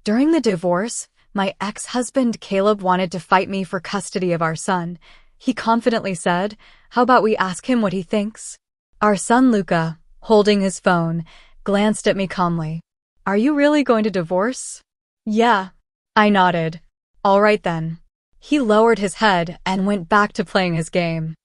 During the divorce, my ex-husband Caleb wanted to fight me for custody of our son. He confidently said, "How about we ask him what he thinks?" Our son Luca, holding his phone, glanced at me calmly. "Are you really going to divorce?" "Yeah." I nodded. "All right then." He lowered his head and went back to playing his game.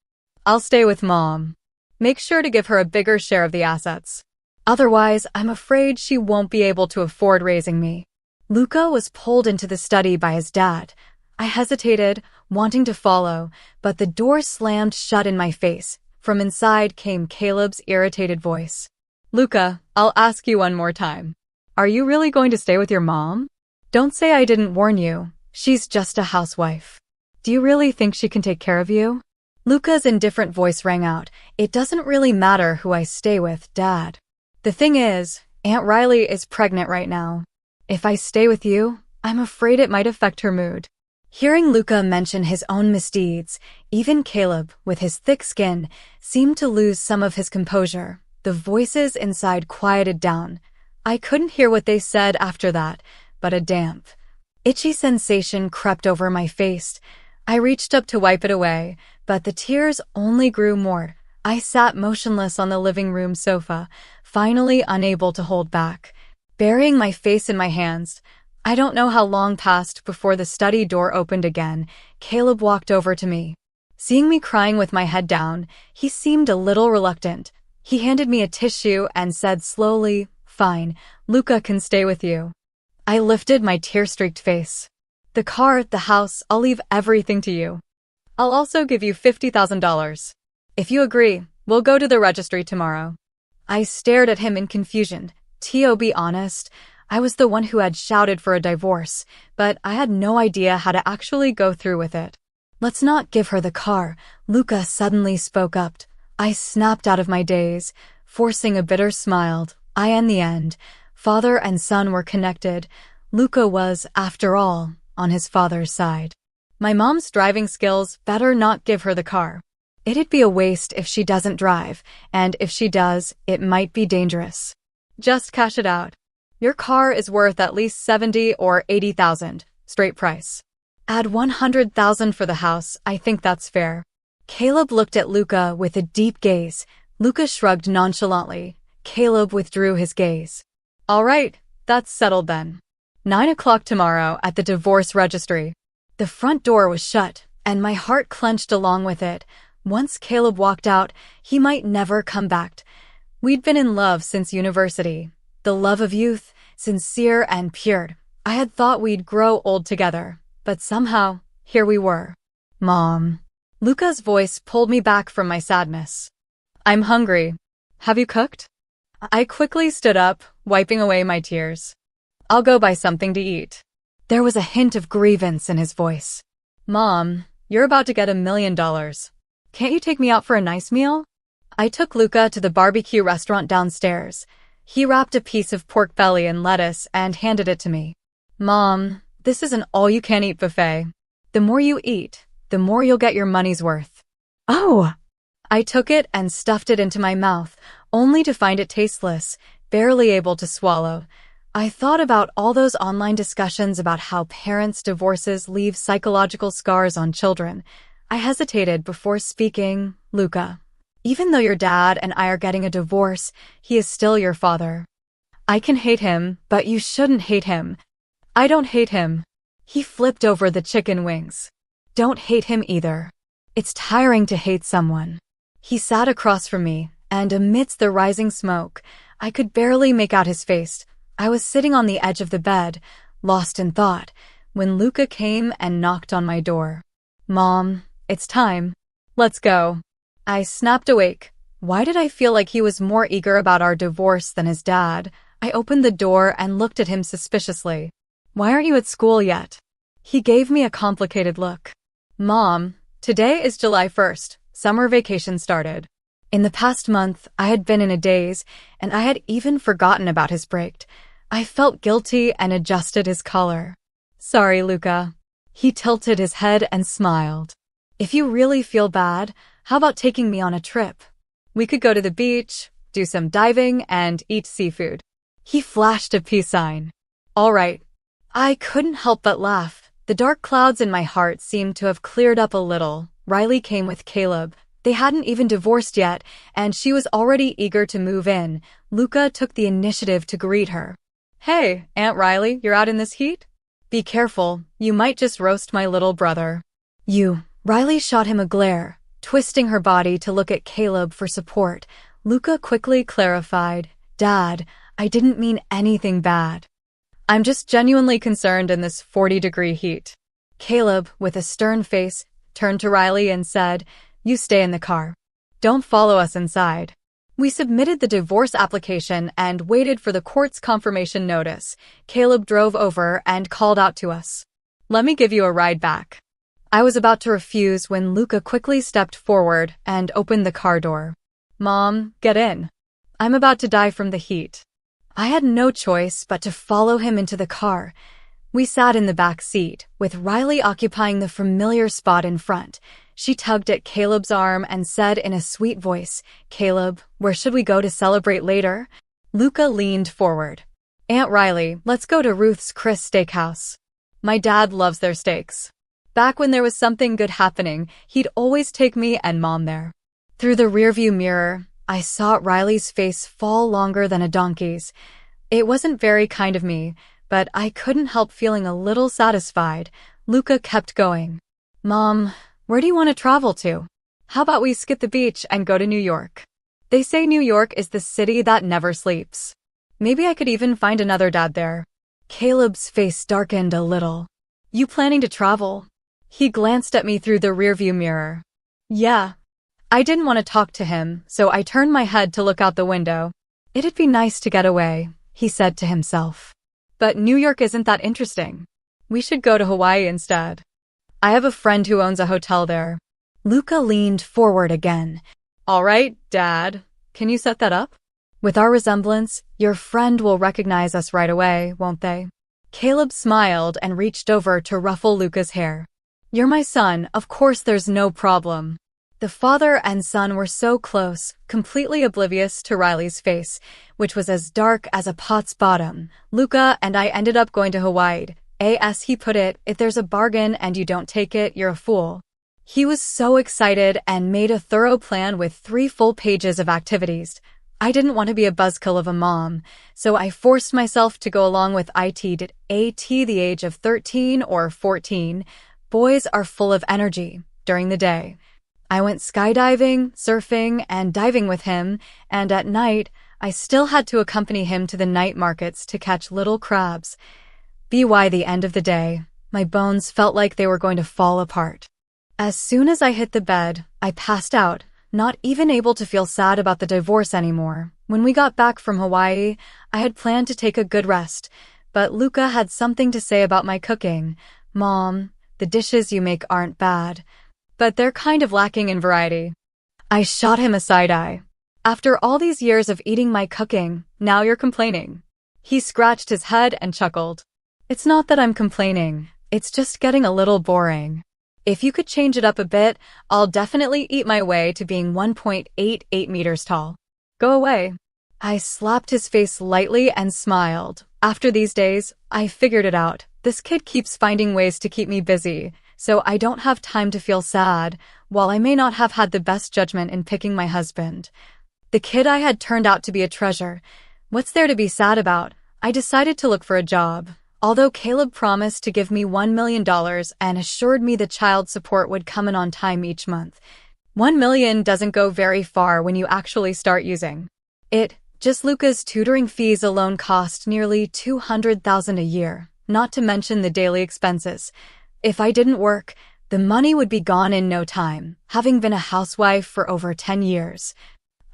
"I'll stay with Mom. Make sure to give her a bigger share of the assets. Otherwise, I'm afraid she won't be able to afford raising me." Luca was pulled into the study by his dad. I hesitated, wanting to follow, but the door slammed shut in my face. From inside came Caleb's irritated voice. "Luca, I'll ask you one more time. Are you really going to stay with your mom? Don't say I didn't warn you. She's just a housewife. Do you really think she can take care of you?" Luca's indifferent voice rang out. "It doesn't really matter who I stay with, Dad. The thing is, Aunt Riley is pregnant right now. If I stay with you, I'm afraid it might affect her mood." Hearing Luca mention his own misdeeds, even Caleb, with his thick skin, seemed to lose some of his composure. The voices inside quieted down. I couldn't hear what they said after that, but a damp, itchy sensation crept over my face. I reached up to wipe it away, but the tears only grew more. I sat motionless on the living room sofa, finally unable to hold back, burying my face in my hands. I don't know how long passed before the study door opened again. Caleb walked over to me. Seeing me crying with my head down, he seemed a little reluctant. He handed me a tissue and said slowly, "Fine, Luca can stay with you." I lifted my tear-streaked face. "The car, the house, I'll leave everything to you. I'll also give you $50,000. If you agree, we'll go to the registry tomorrow." I stared at him in confusion. To be honest, I was the one who had shouted for a divorce, but I had no idea how to actually go through with it. "Let's not give her the car," Luca suddenly spoke up. I snapped out of my daze, forcing a bitter smile. In the end, father and son were connected. Luca was, after all, on his father's side. My mom's driving skills, better not give her the car. It'd be a waste if she doesn't drive, and if she does, it might be dangerous. Just cash it out. Your car is worth at least $70,000 or $80,000, straight price. Add $100,000 for the house, I think that's fair. Caleb looked at Luca with a deep gaze. Luca shrugged nonchalantly. Caleb withdrew his gaze. "All right, that's settled then. 9 o'clock tomorrow at the divorce registry." The front door was shut, and my heart clenched along with it. Once Caleb walked out, he might never come back. We'd been in love since university. The love of youth, sincere and pure. I had thought we'd grow old together, but somehow, here we were. "Mom." Luca's voice pulled me back from my sadness. "I'm hungry. Have you cooked?" I quickly stood up, wiping away my tears. "I'll go buy something to eat." There was a hint of grievance in his voice. "Mom, you're about to get $1 million. Can't you take me out for a nice meal?" I took Luca to the barbecue restaurant downstairs. He wrapped a piece of pork belly in lettuce and handed it to me. "Mom, this is an all-you-can-eat buffet. The more you eat, the more you'll get your money's worth." "Oh!" I took it and stuffed it into my mouth, only to find it tasteless, barely able to swallow. I thought about all those online discussions about how parents' divorces leave psychological scars on children. I hesitated before speaking. "Luca, even though your dad and I are getting a divorce, he is still your father. I can hate him, but you shouldn't hate him." "I don't hate him." He flipped over the chicken wings. "Don't hate him either. It's tiring to hate someone." He sat across from me, and amidst the rising smoke, I could barely make out his face. I was sitting on the edge of the bed, lost in thought, when Luca came and knocked on my door. "Mom, it's time. Let's go." I snapped awake. Why did I feel like he was more eager about our divorce than his dad? I opened the door and looked at him suspiciously. "Why aren't you at school yet?" He gave me a complicated look. "Mom, today is July 1st. Summer vacation started." In the past month, I had been in a daze, and I had even forgotten about his break. I felt guilty and adjusted his collar. "Sorry, Luca." He tilted his head and smiled. "If you really feel bad, how about taking me on a trip? We could go to the beach, do some diving, and eat seafood." He flashed a peace sign. "All right." I couldn't help but laugh. The dark clouds in my heart seemed to have cleared up a little. Riley came with Caleb. They hadn't even divorced yet, and she was already eager to move in. Luca took the initiative to greet her. Hey, Aunt Riley, you're out in this heat? Be careful, you might just roast my little brother. Riley shot him a glare, twisting her body to look at Caleb for support. Luca quickly clarified, Dad, I didn't mean anything bad. I'm just genuinely concerned in this 40-degree heat. Caleb, with a stern face, turned to Riley and said, You stay in the car. Don't follow us inside. We submitted the divorce application and waited for the court's confirmation notice. Caleb drove over and called out to us. Let me give you a ride back. I was about to refuse when Luca quickly stepped forward and opened the car door. Mom, get in. I'm about to die from the heat. I had no choice but to follow him into the car. We sat in the back seat, with Riley occupying the familiar spot in front. She tugged at Caleb's arm and said in a sweet voice, Caleb, where should we go to celebrate later? Luca leaned forward. Aunt Riley, let's go to Ruth's Chris Steakhouse. My dad loves their steaks. Back when there was something good happening, he'd always take me and Mom there. Through the rearview mirror, I saw Riley's face fall longer than a donkey's. It wasn't very kind of me, but I couldn't help feeling a little satisfied. Luca kept going. Mom, where do you want to travel to? How about we skip the beach and go to New York? They say New York is the city that never sleeps. Maybe I could even find another dad there. Caleb's face darkened a little. You planning to travel? He glanced at me through the rearview mirror. Yeah. I didn't want to talk to him, so I turned my head to look out the window. It'd be nice to get away, he said to himself. But New York isn't that interesting. We should go to Hawaii instead. I have a friend who owns a hotel there. Luca leaned forward again. All right, Dad. Can you set that up? With our resemblance, your friend will recognize us right away, won't they? Caleb smiled and reached over to ruffle Luca's hair. You're my son, of course there's no problem. The father and son were so close, completely oblivious to Riley's face, which was as dark as a pot's bottom. Luca and I ended up going to Hawaii. As he put it, if there's a bargain and you don't take it, you're a fool. He was so excited and made a thorough plan with 3 full pages of activities. I didn't want to be a buzzkill of a mom, so I forced myself to go along with it at the age of 13 or 14. Boys are full of energy during the day. I went skydiving, surfing, and diving with him, and at night, I still had to accompany him to the night markets to catch little crabs. By the end of the day, my bones felt like they were going to fall apart. As soon as I hit the bed, I passed out, not even able to feel sad about the divorce anymore. When we got back from Hawaii, I had planned to take a good rest, but Luca had something to say about my cooking. Mom, the dishes you make aren't bad, but they're kind of lacking in variety. I shot him a side-eye. After all these years of eating my cooking, now you're complaining. He scratched his head and chuckled. It's not that I'm complaining, it's just getting a little boring. If you could change it up a bit, I'll definitely eat my way to being 1.88 meters tall. Go away. I slapped his face lightly and smiled. After these days, I figured it out. This kid keeps finding ways to keep me busy, so I don't have time to feel sad, while I may not have had the best judgment in picking my husband. The kid I had turned out to be a treasure. What's there to be sad about? I decided to look for a job. Although Caleb promised to give me $1 million and assured me the child support would come in on time each month, $1 million doesn't go very far when you actually start using it. Just Luca's tutoring fees alone cost nearly $200,000 a year, not to mention the daily expenses. If I didn't work, the money would be gone in no time, having been a housewife for over 10 years.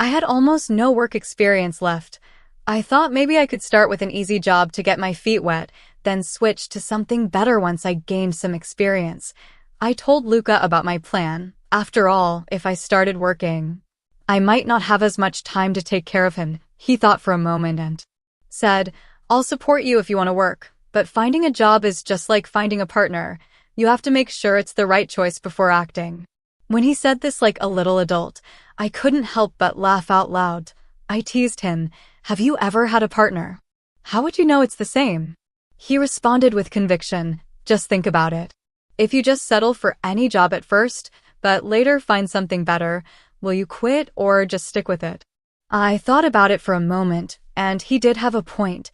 I had almost no work experience left. I thought maybe I could start with an easy job to get my feet wet, then switch to something better once I gained some experience. I told Luca about my plan. After all, if I started working, I might not have as much time to take care of him. He thought for a moment and said, I'll support you if you want to work, but finding a job is just like finding a partner. You have to make sure it's the right choice before acting. When he said this like a little adult, I couldn't help but laugh out loud. I teased him, have you ever had a partner? How would you know it's the same? He responded with conviction, "Just think about it. If you just settle for any job at first, but later find something better, will you quit or just stick with it?" I thought about it for a moment, and he did have a point.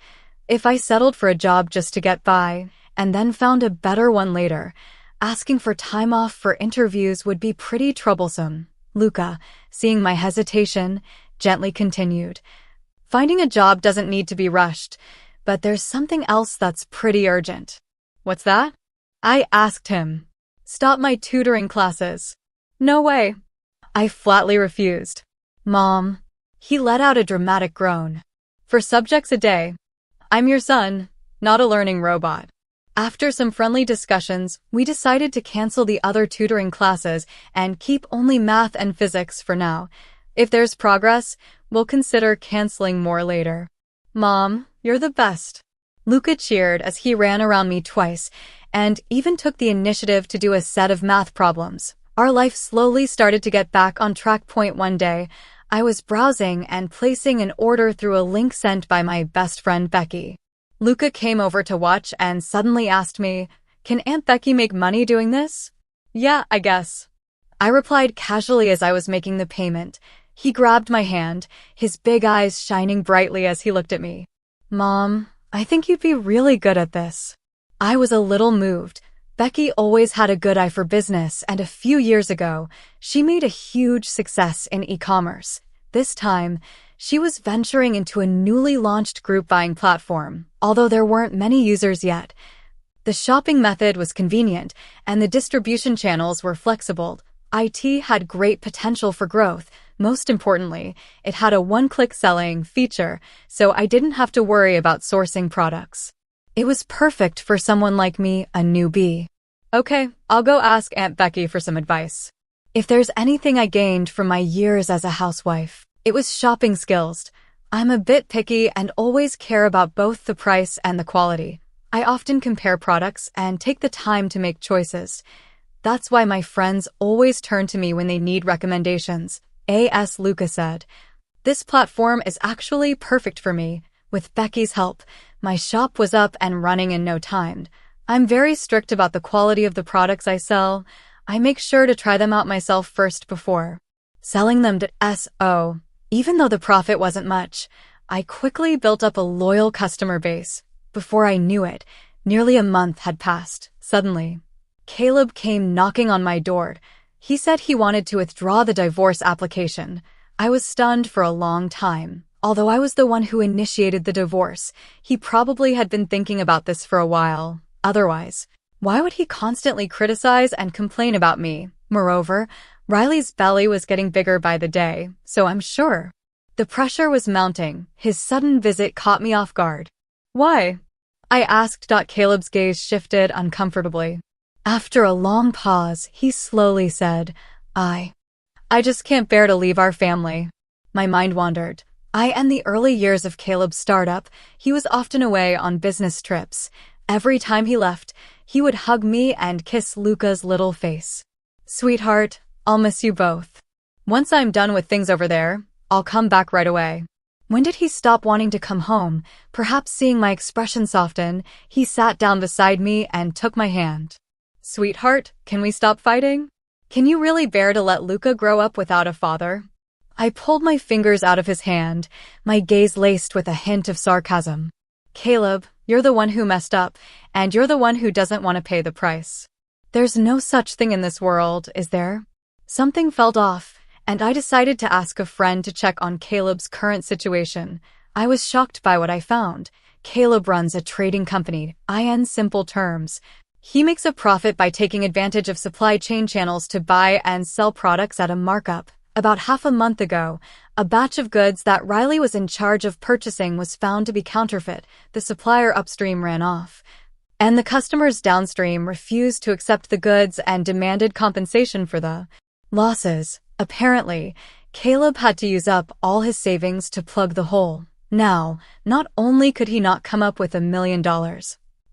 If I settled for a job just to get by, and then found a better one later, asking for time off for interviews would be pretty troublesome. Luca, seeing my hesitation, gently continued, "Finding a job doesn't need to be rushed, but there's something else that's pretty urgent." "What's that?" I asked him. "Stop my tutoring classes." "No way." I flatly refused. "Mom." He let out a dramatic groan. "For subjects a day. I'm your son, not a learning robot." After some friendly discussions, we decided to cancel the other tutoring classes and keep only math and physics for now. If there's progress, we'll consider canceling more later. "Mom, you're the best." Luca cheered as he ran around me twice and even took the initiative to do a set of math problems. Our life slowly started to get back on track. One day, I was browsing and placing an order through a link sent by my best friend Becky. Luca came over to watch and suddenly asked me, "Can Aunt Becky make money doing this?" "Yeah, I guess." I replied casually as I was making the payment. He grabbed my hand, his big eyes shining brightly as he looked at me. "Mom, I think you'd be really good at this." I was a little moved. Becky always had a good eye for business, and a few years ago, she made a huge success in e-commerce. This time, she was venturing into a newly launched group buying platform, although there weren't many users yet. The shopping method was convenient, and the distribution channels were flexible. IT had great potential for growth. Most importantly, it had a one-click selling feature, so I didn't have to worry about sourcing products. It was perfect for someone like me, a newbie. "Okay, I'll go ask Aunt Becky for some advice." If there's anything I gained from my years as a housewife, it was shopping skills. I'm a bit picky and always care about both the price and the quality. I often compare products and take the time to make choices. That's why my friends always turn to me when they need recommendations. A.S. Luca said, "This platform is actually perfect for me. With Becky's help, my shop was up and running in no time. I'm very strict about the quality of the products I sell. I make sure to try them out myself first before selling them to S.O. Even though the profit wasn't much, I quickly built up a loyal customer base. Before I knew it, nearly a month had passed. Suddenly, Caleb came knocking on my door. He said he wanted to withdraw the divorce application. I was stunned for a long time. Although I was the one who initiated the divorce, he probably had been thinking about this for a while. Otherwise, why would he constantly criticize and complain about me? Moreover, Riley's belly was getting bigger by the day, so I'm sure the pressure was mounting. His sudden visit caught me off guard. "Why?" I asked. Caleb's gaze shifted uncomfortably. After a long pause, he slowly said, I just can't bear to leave our family." My mind wandered. In the early years of Caleb's startup, he was often away on business trips. Every time he left, he would hug me and kiss Luca's little face. "Sweetheart, I'll miss you both. Once I'm done with things over there, I'll come back right away." When did he stop wanting to come home? Perhaps seeing my expression soften, he sat down beside me and took my hand. "Sweetheart, can we stop fighting? Can you really bear to let Luca grow up without a father?" I pulled my fingers out of his hand, my gaze laced with a hint of sarcasm. "Caleb, you're the one who messed up, and you're the one who doesn't want to pay the price. There's no such thing in this world, is there?" Something felt off, and I decided to ask a friend to check on Caleb's current situation. I was shocked by what I found. Caleb runs a trading company, in simple terms. He makes a profit by taking advantage of supply chain channels to buy and sell products at a markup. About half a month ago, a batch of goods that Riley was in charge of purchasing was found to be counterfeit. The supplier upstream ran off, and the customers downstream refused to accept the goods and demanded compensation for the losses. Apparently, Caleb had to use up all his savings to plug the hole. Now, not only could he not come up with $1 million,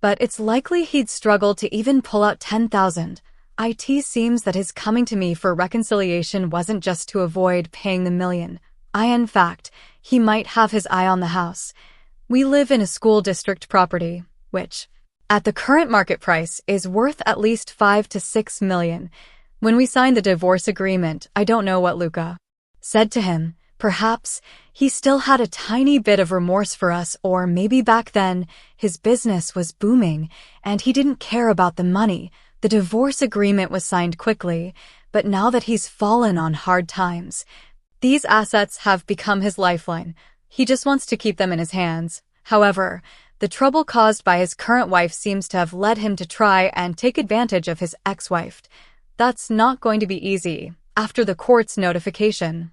but it's likely he'd struggle to even pull out 10,000. It seems that his coming to me for reconciliation wasn't just to avoid paying the $1 million. In fact, he might have his eye on the house. We live in a school district property, which, at the current market price, is worth at least 5 to 6 million. When we signed the divorce agreement, I don't know what Luca said to him. Perhaps he still had a tiny bit of remorse for us, or maybe back then his business was booming and he didn't care about the money. The divorce agreement was signed quickly, but now that he's fallen on hard times, these assets have become his lifeline. He just wants to keep them in his hands. However, the trouble caused by his current wife seems to have led him to try and take advantage of his ex-wife. That's not going to be easy. After the court's notification,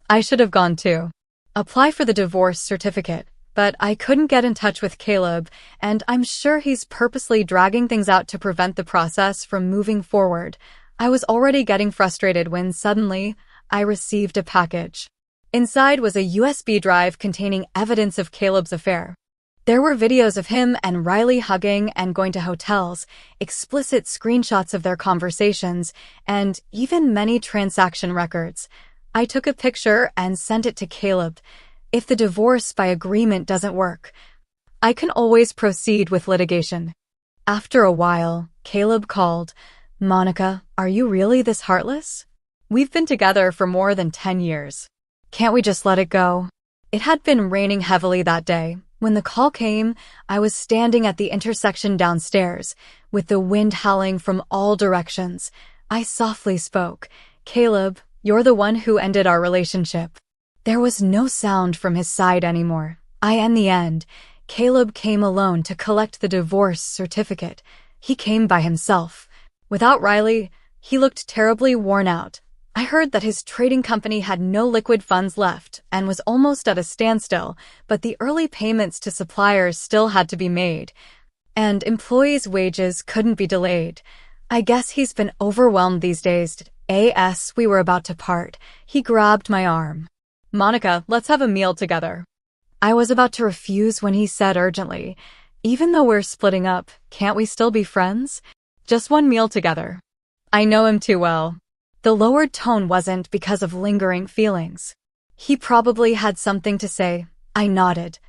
I should have gone to apply for the divorce certificate, but I couldn't get in touch with Caleb, and I'm sure he's purposely dragging things out to prevent the process from moving forward. I was already getting frustrated when suddenly I received a package. Inside was a USB drive containing evidence of Caleb's affair. There were videos of him and Riley hugging and going to hotels, explicit screenshots of their conversations, and even many transaction records. I took a picture and sent it to Caleb. If the divorce by agreement doesn't work, I can always proceed with litigation. After a while, Caleb called. Monica, are you really this heartless? We've been together for more than 10 years. Can't we just let it go? It had been raining heavily that day. When the call came, I was standing at the intersection downstairs, with the wind howling from all directions. I softly spoke. Caleb, you're the one who ended our relationship. There was no sound from his side anymore. In the end, Caleb came alone to collect the divorce certificate. He came by himself. Without Riley, he looked terribly worn out. I heard that his trading company had no liquid funds left and was almost at a standstill, but the early payments to suppliers still had to be made, and employees' wages couldn't be delayed. I guess he's been overwhelmed these days. As we were about to part, he grabbed my arm. Monica, let's have a meal together. I was about to refuse when he said urgently, even though we're splitting up, can't we still be friends? Just one meal together. I know him too well. The lowered tone wasn't because of lingering feelings. He probably had something to say. I nodded.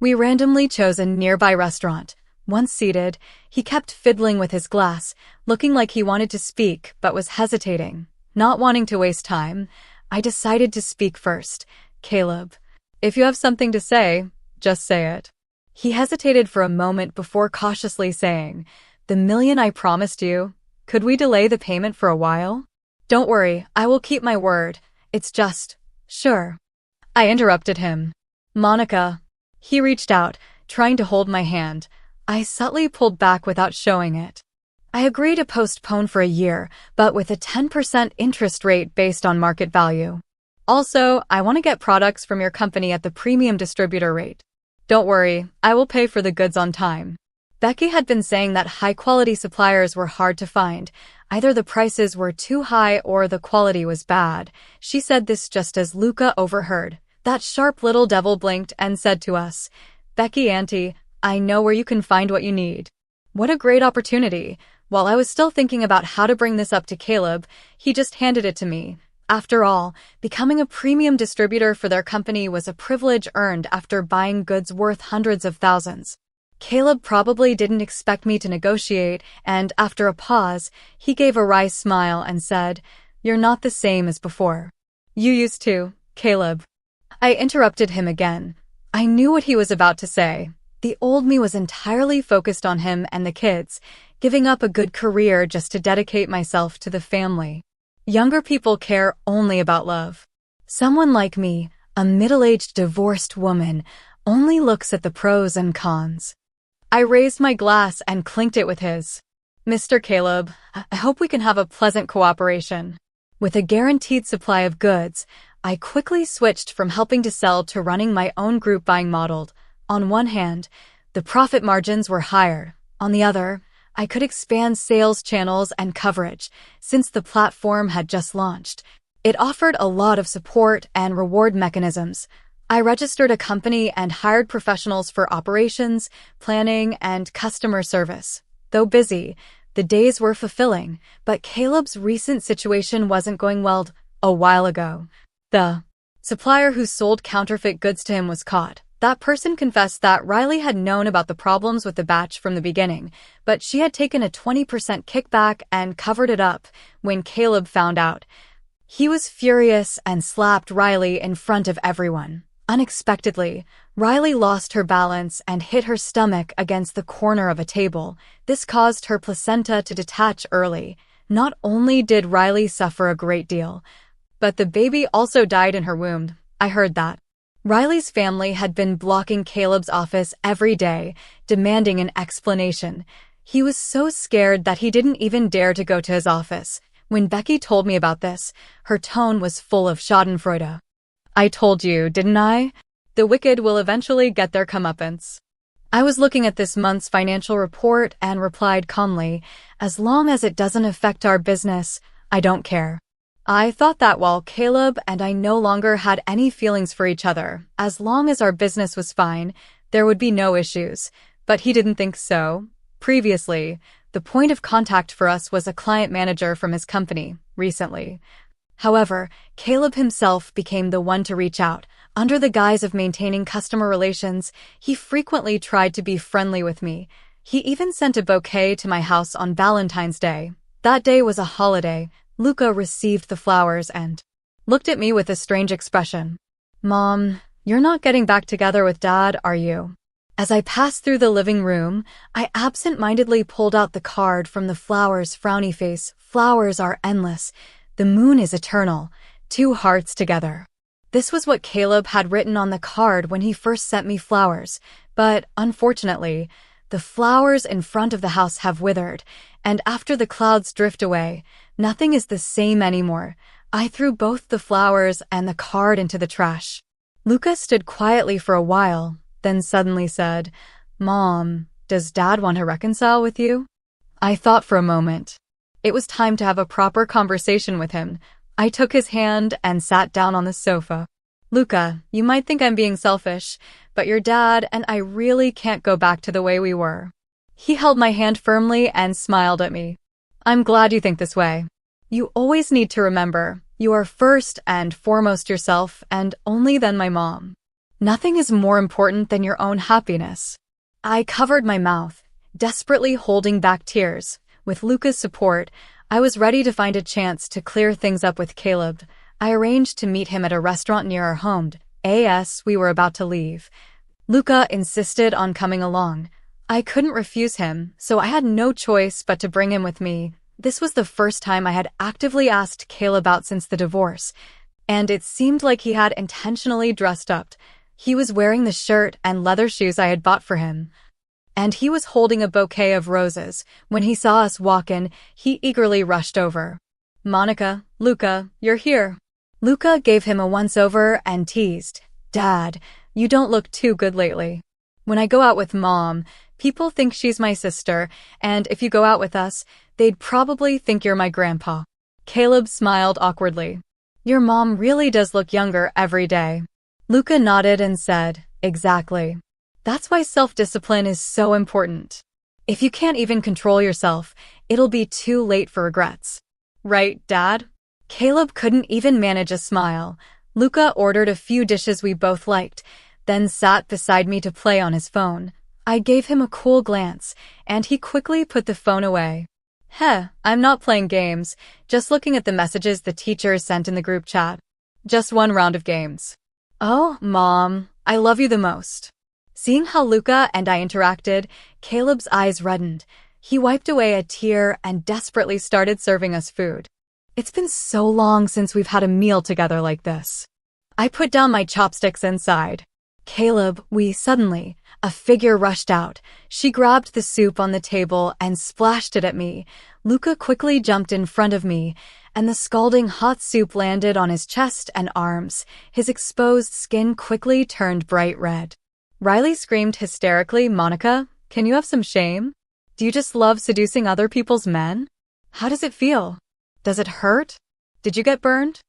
We randomly chose a nearby restaurant. Once seated, he kept fiddling with his glass, looking like he wanted to speak but was hesitating. Not wanting to waste time, I decided to speak first. Caleb, if you have something to say, just say it. He hesitated for a moment before cautiously saying, the million I promised you, could we delay the payment for a while? Don't worry, I will keep my word. It's just, sure. I interrupted him. Monica. He reached out, trying to hold my hand. I subtly pulled back without showing it. I agreed to postpone for a year, but with a 10% interest rate based on market value. Also, I want to get products from your company at the premium distributor rate. Don't worry, I will pay for the goods on time. Becky had been saying that high-quality suppliers were hard to find. Either the prices were too high or the quality was bad. She said this just as Luca overheard. That sharp little devil blinked and said to us, Becky Auntie, I know where you can find what you need. What a great opportunity. While I was still thinking about how to bring this up to Caleb, he just handed it to me. After all, becoming a premium distributor for their company was a privilege earned after buying goods worth hundreds of thousands. Caleb probably didn't expect me to negotiate, and after a pause, he gave a wry smile and said, You're not the same as before. You used to, Caleb. I interrupted him again. I knew what he was about to say. The old me was entirely focused on him and the kids, giving up a good career just to dedicate myself to the family. Younger people care only about love. Someone like me, a middle-aged divorced woman, only looks at the pros and cons. I raised my glass and clinked it with his. Mr. Caleb, I hope we can have a pleasant cooperation. With a guaranteed supply of goods, I quickly switched from helping to sell to running my own group buying model. On one hand, the profit margins were higher. On the other, I could expand sales channels and coverage. Since the platform had just launched, it offered a lot of support and reward mechanisms. I registered a company and hired professionals for operations, planning, and customer service. Though busy, the days were fulfilling, but Caleb's recent situation wasn't going well. A while ago, the supplier who sold counterfeit goods to him was caught. That person confessed that Riley had known about the problems with the batch from the beginning, but she had taken a 20% kickback and covered it up when Caleb found out. He was furious and slapped Riley in front of everyone. Unexpectedly, Riley lost her balance and hit her stomach against the corner of a table. This caused her placenta to detach early. Not only did Riley suffer a great deal, but the baby also died in her womb. I heard that. Riley's family had been blocking Caleb's office every day, demanding an explanation. He was so scared that he didn't even dare to go to his office. When Becky told me about this, her tone was full of schadenfreude. I told you, didn't I? The wicked will eventually get their comeuppance. I was looking at this month's financial report and replied calmly, as long as it doesn't affect our business, I don't care. I thought that while Caleb and I no longer had any feelings for each other, as long as our business was fine, there would be no issues. But he didn't think so. Previously, the point of contact for us was a client manager from his company, recently. However, Caleb himself became the one to reach out. Under the guise of maintaining customer relations, he frequently tried to be friendly with me. He even sent a bouquet to my house on Valentine's Day. That day was a holiday. Luca received the flowers and looked at me with a strange expression. Mom, you're not getting back together with Dad, are you? As I passed through the living room, I absent-mindedly pulled out the card from the flowers' frowny face. Flowers are endless. The moon is eternal. 2 hearts together. This was what Caleb had written on the card when he first sent me flowers, but unfortunately, the flowers in front of the house have withered, and after the clouds drift away, nothing is the same anymore. I threw both the flowers and the card into the trash. Luca stood quietly for a while, then suddenly said, Mom, does Dad want to reconcile with you? I thought for a moment. It was time to have a proper conversation with him. I took his hand and sat down on the sofa. Luca, you might think I'm being selfish, but your dad and I really can't go back to the way we were. He held my hand firmly and smiled at me. I'm glad you think this way. You always need to remember, you are first and foremost yourself and only then my mom. Nothing is more important than your own happiness. I covered my mouth, desperately holding back tears. With Luca's support, I was ready to find a chance to clear things up with Caleb. I arranged to meet him at a restaurant near our home. We were about to leave. Luca insisted on coming along. I couldn't refuse him, so I had no choice but to bring him with me. This was the first time I had actively asked Caleb out since the divorce, and it seemed like he had intentionally dressed up. He was wearing the shirt and leather shoes I had bought for him, and he was holding a bouquet of roses. When he saw us walk in, he eagerly rushed over. Monica, Luca, you're here. Luca gave him a once-over and teased, Dad, you don't look too good lately. When I go out with Mom, people think she's my sister, and if you go out with us, they'd probably think you're my grandpa. Caleb smiled awkwardly. Your mom really does look younger every day. Luca nodded and said, Exactly. That's why self-discipline is so important. If you can't even control yourself, it'll be too late for regrets. Right, Dad? Caleb couldn't even manage a smile. Luca ordered a few dishes we both liked, then sat beside me to play on his phone. I gave him a cool glance, and he quickly put the phone away. I'm not playing games, just looking at the messages the teachers sent in the group chat. Just one round of games. Oh, Mom, I love you the most. Seeing how Luca and I interacted, Caleb's eyes reddened. He wiped away a tear and desperately started serving us food. It's been so long since we've had a meal together like this. I put down my chopsticks and sighed. Caleb, suddenly, a figure rushed out. She grabbed the soup on the table and splashed it at me. Luca quickly jumped in front of me, and the scalding hot soup landed on his chest and arms. His exposed skin quickly turned bright red. Riley screamed hysterically, Monica, can you have some shame? Do you just love seducing other people's men? How does it feel? Does it hurt? Did you get burned?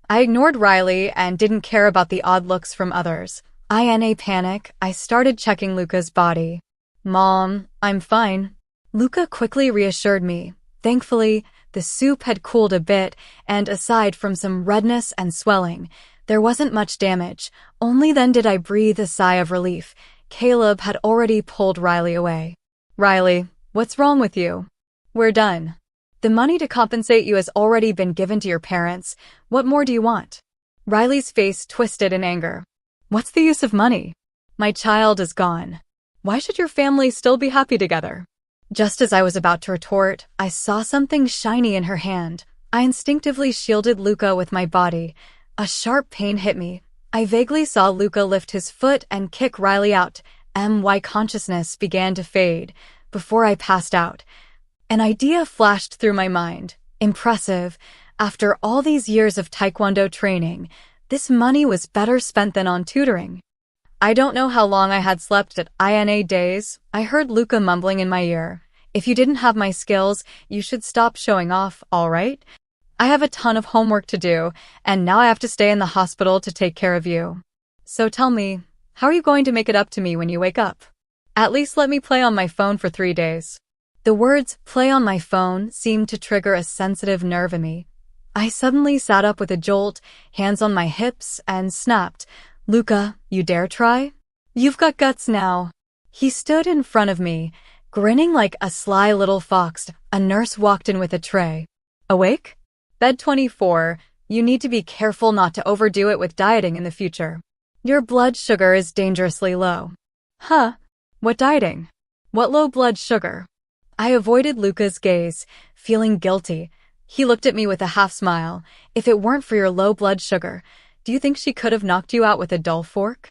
I ignored Riley and didn't care about the odd looks from others. In a panic, I started checking Luca's body. Mom, I'm fine. Luca quickly reassured me. Thankfully, the soup had cooled a bit, and aside from some redness and swelling, There wasn't much damage. Only then did I breathe a sigh of relief. Caleb had already pulled Riley away. Riley, what's wrong with you? We're done. The money to compensate you has already been given to your parents. What more do you want? Riley's face twisted in anger. What's the use of money? My child is gone. Why should your family still be happy together? Just as I was about to retort, I saw something shiny in her hand. I instinctively shielded Luca with my body. A sharp pain hit me. I vaguely saw Luca lift his foot and kick Riley out. My consciousness began to fade. Before I passed out, an idea flashed through my mind. Impressive. After all these years of taekwondo training, this money was better spent than on tutoring. I don't know how long I had slept at INA days. I heard Luca mumbling in my ear. If you didn't have my skills, you should stop showing off, all right? I have a ton of homework to do, and now I have to stay in the hospital to take care of you. So tell me, how are you going to make it up to me when you wake up? At least let me play on my phone for 3 days. The words, play on my phone, seemed to trigger a sensitive nerve in me. I suddenly sat up with a jolt, hands on my hips, and snapped. Luca, you dare try? You've got guts now. He stood in front of me, grinning like a sly little fox. A nurse walked in with a tray. Awake? Bed 24. You need to be careful not to overdo it with dieting in the future. Your blood sugar is dangerously low. Huh? What dieting? What low blood sugar? I avoided Luca's gaze, feeling guilty. He looked at me with a half smile. If it weren't for your low blood sugar, do you think she could have knocked you out with a dull fork?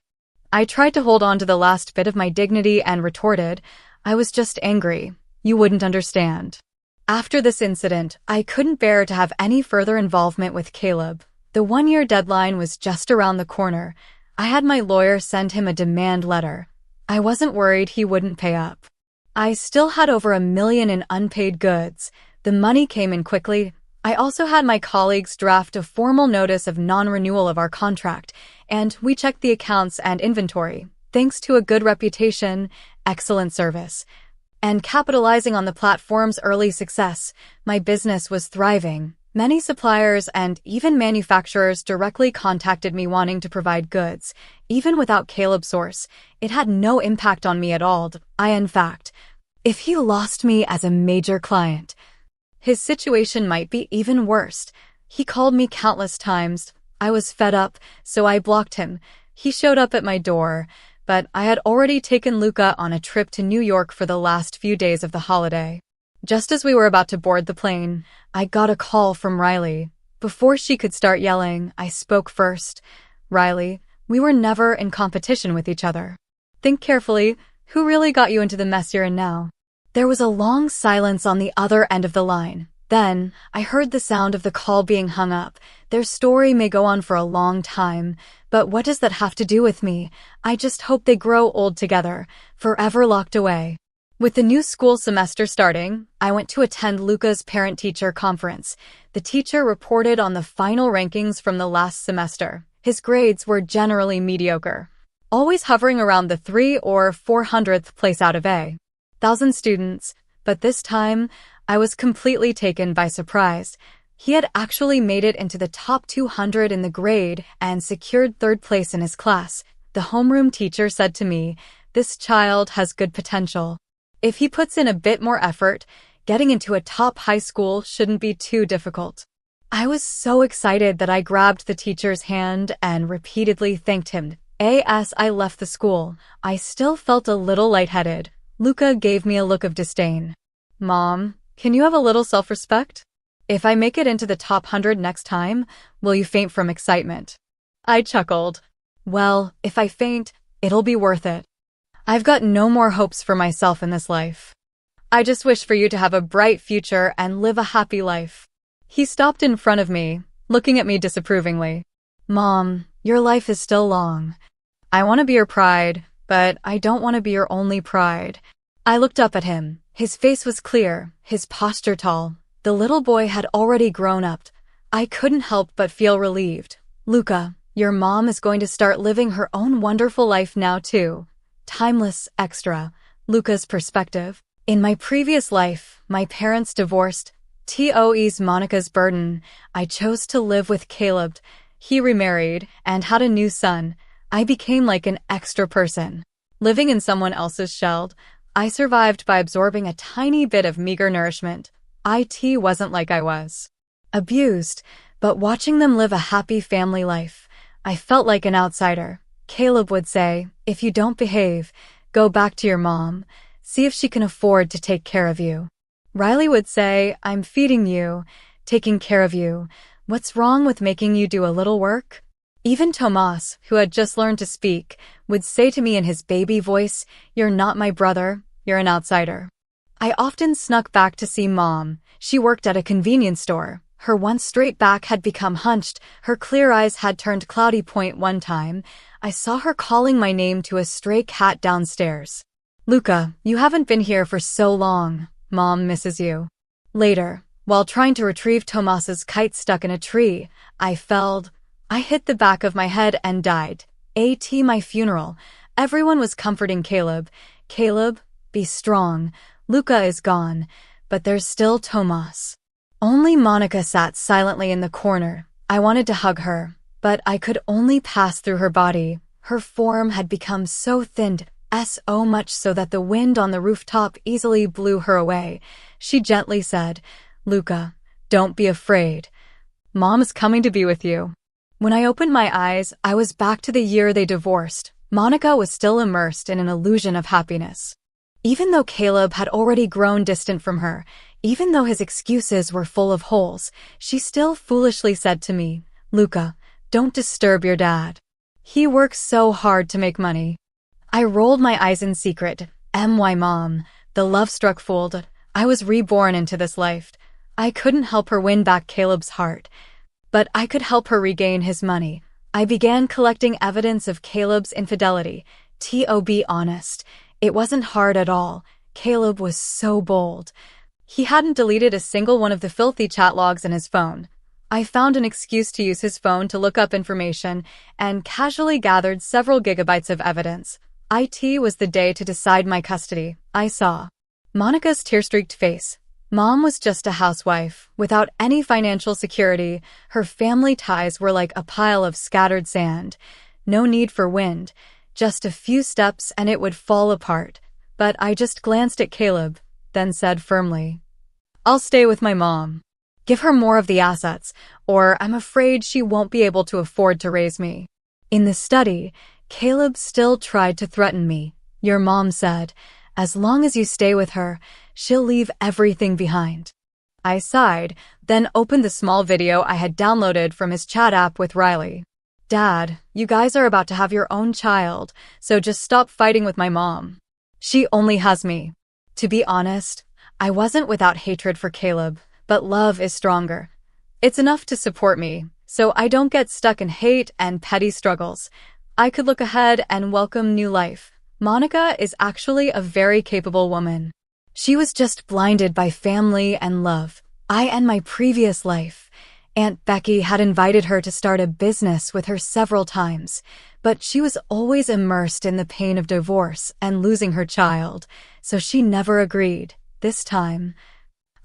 I tried to hold on to the last bit of my dignity and retorted, I was just angry. You wouldn't understand. After this incident, I couldn't bear to have any further involvement with Caleb. The 1-year deadline was just around the corner. I had my lawyer send him a demand letter. I wasn't worried he wouldn't pay up. I still had over $1 million in unpaid goods. The money came in quickly. I also had my colleagues draft a formal notice of non-renewal of our contract, and we checked the accounts and inventory. Thanks to a good reputation, excellent service, and capitalizing on the platform's early success, my business was thriving. Many suppliers and even manufacturers directly contacted me wanting to provide goods. Even without Caleb's source, it had no impact on me at all. In fact, if he lost me as a major client, his situation might be even worse. He called me countless times. I was fed up, so I blocked him. He showed up at my door, but I had already taken Luca on a trip to New York for the last few days of the holiday. Just as we were about to board the plane, I got a call from Riley. Before she could start yelling, I spoke first. Riley, we were never in competition with each other. Think carefully, who really got you into the mess you're in now? There was a long silence on the other end of the line. Then, I heard the sound of the call being hung up. Their story may go on for a long time, but what does that have to do with me? I just hope they grow old together, forever locked away. With the new school semester starting, I went to attend Luca's parent-teacher conference. The teacher reported on the final rankings from the last semester. His grades were generally mediocre, always hovering around the 300th or 400th place out of 1,000 students, but this time, I was completely taken by surprise. He had actually made it into the top 200 in the grade and secured 3rd place in his class. The homeroom teacher said to me, "This child has good potential. If he puts in a bit more effort, getting into a top high school shouldn't be too difficult." I was so excited that I grabbed the teacher's hand and repeatedly thanked him. As I left the school, I still felt a little lightheaded. Luca gave me a look of disdain. Mom, can you have a little self-respect? If I make it into the top 100 next time, will you faint from excitement? I chuckled. Well, if I faint, it'll be worth it. I've got no more hopes for myself in this life. I just wish for you to have a bright future and live a happy life. He stopped in front of me, looking at me disapprovingly. Mom, your life is still long. I want to be your pride, but I don't want to be your only pride. I looked up at him. His face was clear, his posture tall. The little boy had already grown up. I couldn't help but feel relieved. Luca, your mom is going to start living her own wonderful life now too. Timeless extra. Luca's perspective. In my previous life, my parents divorced. TOE's Monica's burden. I chose to live with Caleb. He remarried and had a new son. I became like an extra person. Living in someone else's shell, I survived by absorbing a tiny bit of meager nourishment. It wasn't like I was abused, but watching them live a happy family life, I felt like an outsider. Caleb would say, "If you don't behave, go back to your mom. See if she can afford to take care of you." Riley would say, "I'm feeding you, taking care of you. What's wrong with making you do a little work?" Even Tomas, who had just learned to speak, would say to me in his baby voice, "You're not my brother, you're an outsider." I often snuck back to see Mom. She worked at a convenience store. Her once straight back had become hunched, her clear eyes had turned cloudy. One time, I saw her calling my name to a stray cat downstairs. "Luca, you haven't been here for so long. Mom misses you." Later, while trying to retrieve Tomas's kite stuck in a tree, I hit the back of my head and died. My funeral. Everyone was comforting Caleb. "Caleb, be strong. Luca is gone, but there's still Tomas." Only Monica sat silently in the corner. I wanted to hug her, but I could only pass through her body. Her form had become so thinned, so much so that the wind on the rooftop easily blew her away. She gently said, "Luca, don't be afraid. Mom's coming to be with you." When I opened my eyes, I was back to the year they divorced. Monica was still immersed in an illusion of happiness. Even though Caleb had already grown distant from her, even though his excuses were full of holes, she still foolishly said to me, "Luca, don't disturb your dad. He works so hard to make money." I rolled my eyes in secret. My mom, the love-struck fool. I was reborn into this life. I couldn't help her win back Caleb's heart, but I could help her regain his money. I began collecting evidence of Caleb's infidelity. To be honest, it wasn't hard at all. Caleb was so bold. He hadn't deleted a single one of the filthy chat logs in his phone. I found an excuse to use his phone to look up information and casually gathered several gigabytes of evidence. It was the day to decide my custody. I saw Monica's tear-streaked face. Mom was just a housewife, without any financial security. Her family ties were like a pile of scattered sand. No need for wind. Just a few steps and it would fall apart. But I just glanced at Caleb, then said firmly, "I'll stay with my mom. Give her more of the assets, or I'm afraid she won't be able to afford to raise me." In the study, Caleb still tried to threaten me. "Your mom said, as long as you stay with her, she'll leave everything behind." I sighed, then opened the small video I had downloaded from his chat app with Riley. "Dad, you guys are about to have your own child, so just stop fighting with my mom. She only has me." To be honest, I wasn't without hatred for Caleb, but love is stronger. It's enough to support me, so I don't get stuck in hate and petty struggles. I could look ahead and welcome new life. Monica is actually a very capable woman. She was just blinded by family and love. I and my previous life. Aunt Becky had invited her to start a business with her several times, but she was always immersed in the pain of divorce and losing her child, so she never agreed. This time,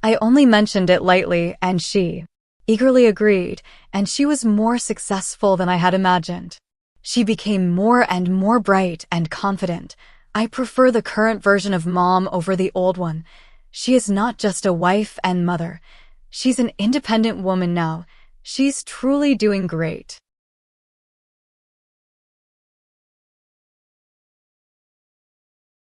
I only mentioned it lightly and she eagerly agreed, and she was more successful than I had imagined. She became more and more bright and confident. I prefer the current version of Mom over the old one. She is not just a wife and mother. She's an independent woman now. She's truly doing great.